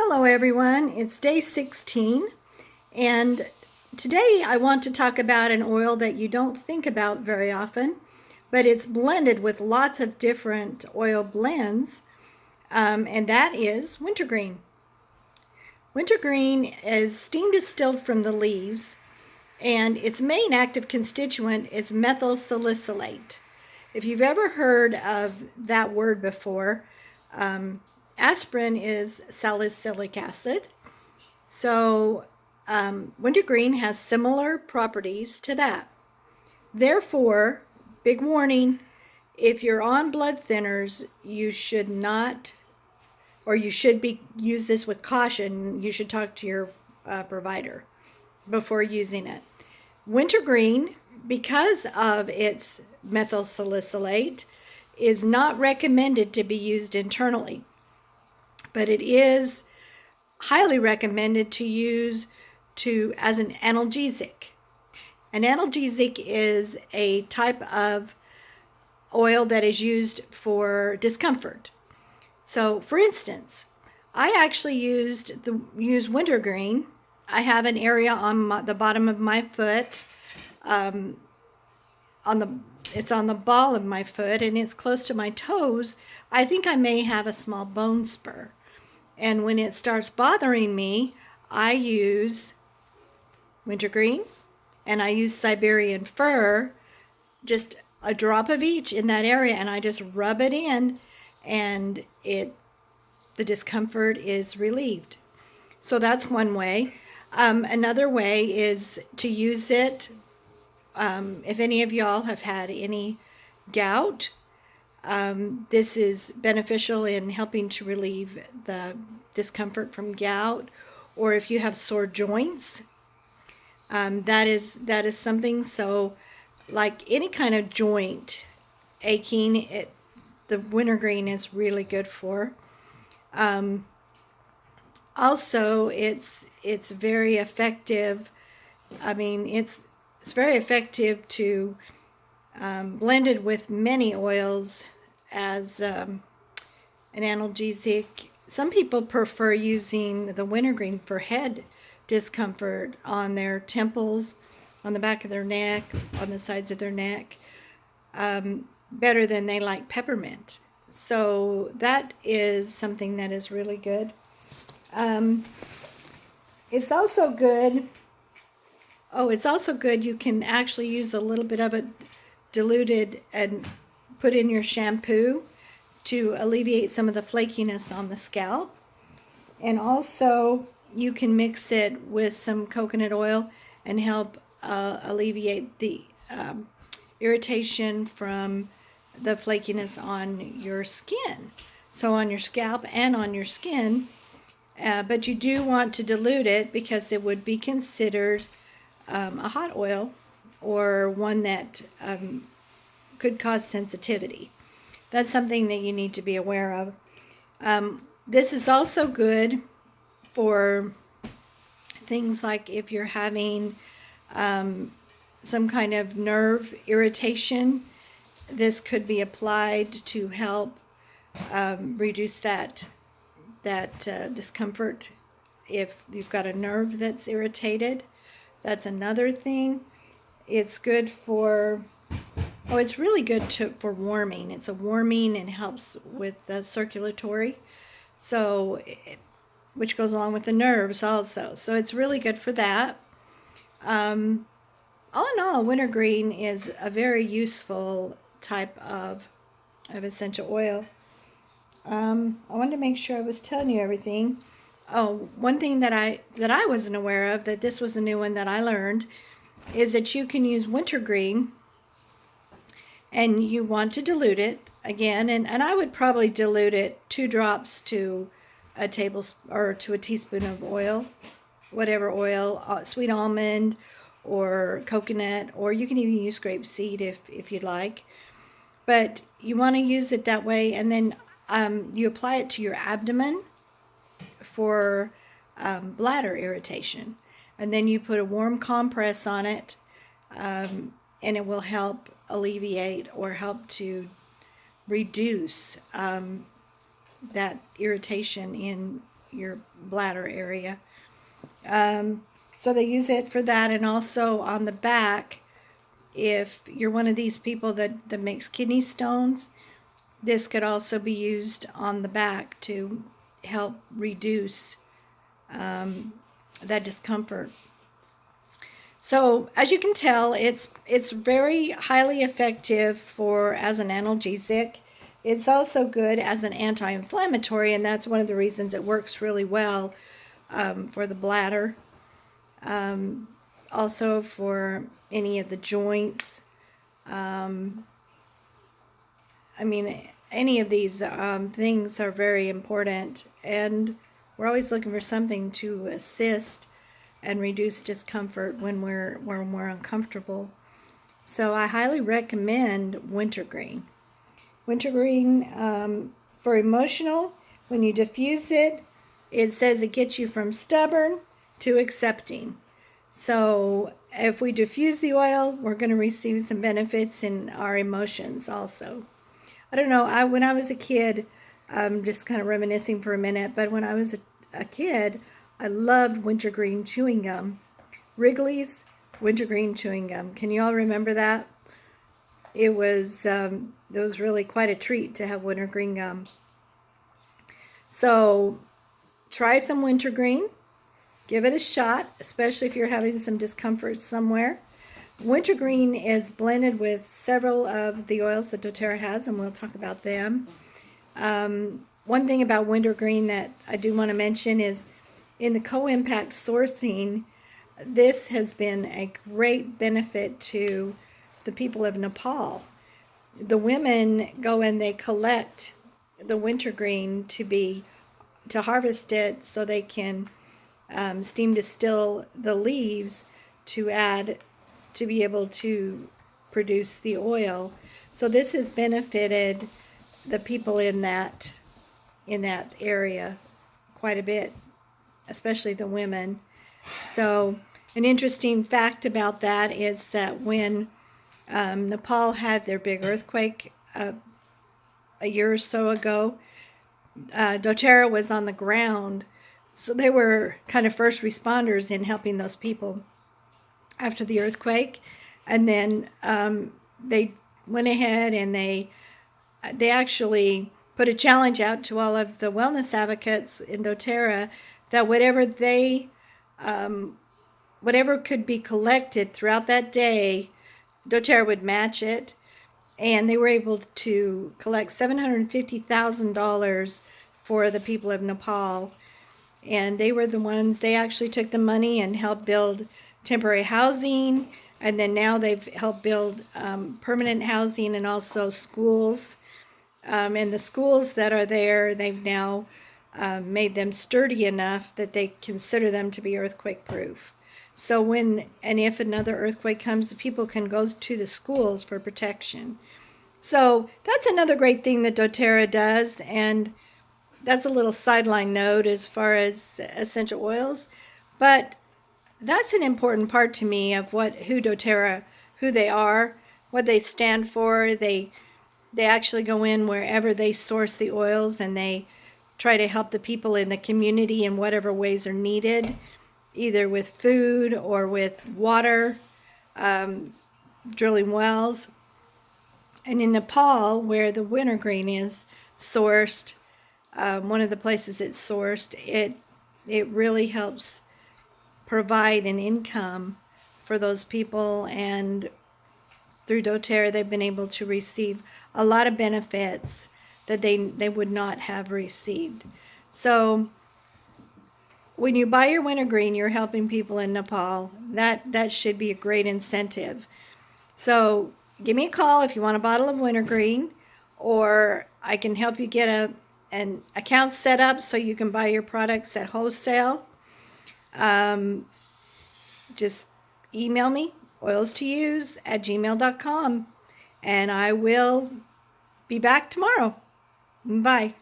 Hello everyone, it's day 16 and today I want to talk about an oil that you don't think about very often, but it's blended with lots of different oil blends, and that is wintergreen. Wintergreen is steam distilled from the leaves, and its main active constituent is methyl salicylate. If you've ever heard of that word before, aspirin is salicylic acid. So wintergreen has similar properties to that. Therefore, big warning, if you're on blood thinners, you should not, or you should use this with caution. You should talk to your provider before using it. Wintergreen, because of its methyl salicylate, is not recommended to be used internally, but it is highly recommended to use as an analgesic. An analgesic is a type of oil that is used for discomfort. So, for instance, I actually use wintergreen. I have an area on the bottom of my foot, it's on the ball of my foot, and it's close to my toes. I think I may have a small bone spur. And when it starts bothering me, I use wintergreen and I use Siberian fir, just a drop of each in that area, and I just rub it in, and the discomfort is relieved. So that's one way. Another way is to use it if any of y'all have had any gout. This is beneficial in helping to relieve the discomfort from gout, or if you have sore joints, that is something. So, like any kind of joint aching, the wintergreen is really good for. Also, it's very effective. I mean, it's very effective to blended with many oils as an analgesic. Some people prefer using the wintergreen for head discomfort on their temples, on the back of their neck, on the sides of their neck, better than they like peppermint. So that is something that is really good. It's also good. It's also good. You can actually use a little bit of it diluted and put in your shampoo to alleviate some of the flakiness on the scalp. And also you can mix it with some coconut oil and help alleviate the irritation from the flakiness on your skin. So on your scalp and on your skin. But you do want to dilute it because it would be considered a hot oil, or one that could cause sensitivity. That's something that you need to be aware of. This is also good for things like if you're having some kind of nerve irritation. This could be applied to help reduce that discomfort if you've got a nerve that's irritated. That's another thing. It's good for, it's really good for warming. It's a warming and helps with the circulatory, so which goes along with the nerves also. So it's really good for that. All in all, wintergreen is a very useful type of essential oil. I wanted to make sure I was telling you everything. One thing that I wasn't aware of, that this was a new one that I learned, is that you can use wintergreen, and you want to dilute it again, and I would probably dilute it 2 drops to a teaspoon of oil, whatever oil, sweet almond or coconut, or you can even use grapeseed if you'd like. But you want to use it that way, and then you apply it to your abdomen for bladder irritation, and then you put a warm compress on it, and it will help alleviate or help to reduce that irritation in your bladder area. So they use it for that, and also on the back, if you're one of these people that makes kidney stones, this could also be used on the back to help reduce that discomfort. So as you can tell, it's very highly effective as an analgesic. It's also good as an anti-inflammatory, and that's one of the reasons it works really well for the bladder. Also for any of the joints. Any of these things are very important, and we're always looking for something to assist and reduce discomfort when we're uncomfortable. So I highly recommend wintergreen. Wintergreen, for emotional, when you diffuse it, it says it gets you from stubborn to accepting. So if we diffuse the oil, we're going to receive some benefits in our emotions also. I don't know, when I was a kid, I'm just kind of reminiscing for a minute, but when I was a kid, I loved wintergreen chewing gum. Wrigley's wintergreen chewing gum. Can you all remember that? It was really quite a treat to have wintergreen gum. So try some wintergreen. Give it a shot, especially if you're having some discomfort somewhere. Wintergreen is blended with several of the oils that doTERRA has, and we'll talk about them. One thing about wintergreen that I do want to mention is in the co-impact sourcing, this has been a great benefit to the people of Nepal. The women go and they collect the wintergreen to harvest it so they can steam distill the leaves to be able to produce the oil. So this has benefited the people in that area quite a bit, especially the women. So an interesting fact about that is that when Nepal had their big earthquake a year or so ago, doTERRA was on the ground. So they were kind of first responders in helping those people after the earthquake. And then they went ahead and they actually put a challenge out to all of the wellness advocates in doTERRA that whatever could be collected throughout that day, doTERRA would match it. And they were able to collect $750,000 for the people of Nepal. And they were the ones, they actually took the money and helped build temporary housing. And then now they've helped build permanent housing and also schools. And the schools that are there, they've now made them sturdy enough that they consider them to be earthquake proof. So when and if another earthquake comes, the people can go to the schools for protection. So that's another great thing that doTERRA does, and that's a little sideline note as far as essential oils. But that's an important part to me of who doTERRA, who they are, what they stand for. They actually go in wherever they source the oils, and they try to help the people in the community in whatever ways are needed, either with food or with water, drilling wells. And in Nepal, where the wintergreen is sourced, one of the places it's sourced, it really helps provide an income for those people, and through doTERRA they've been able to receive a lot of benefits that they would not have received. So when you buy your wintergreen, you're helping people in Nepal. That should be a great incentive. So give me a call if you want a bottle of wintergreen, or I can help you get an account set up so you can buy your products at wholesale. Just email me, oilstouse@gmail.com, and I will be back tomorrow. Bye.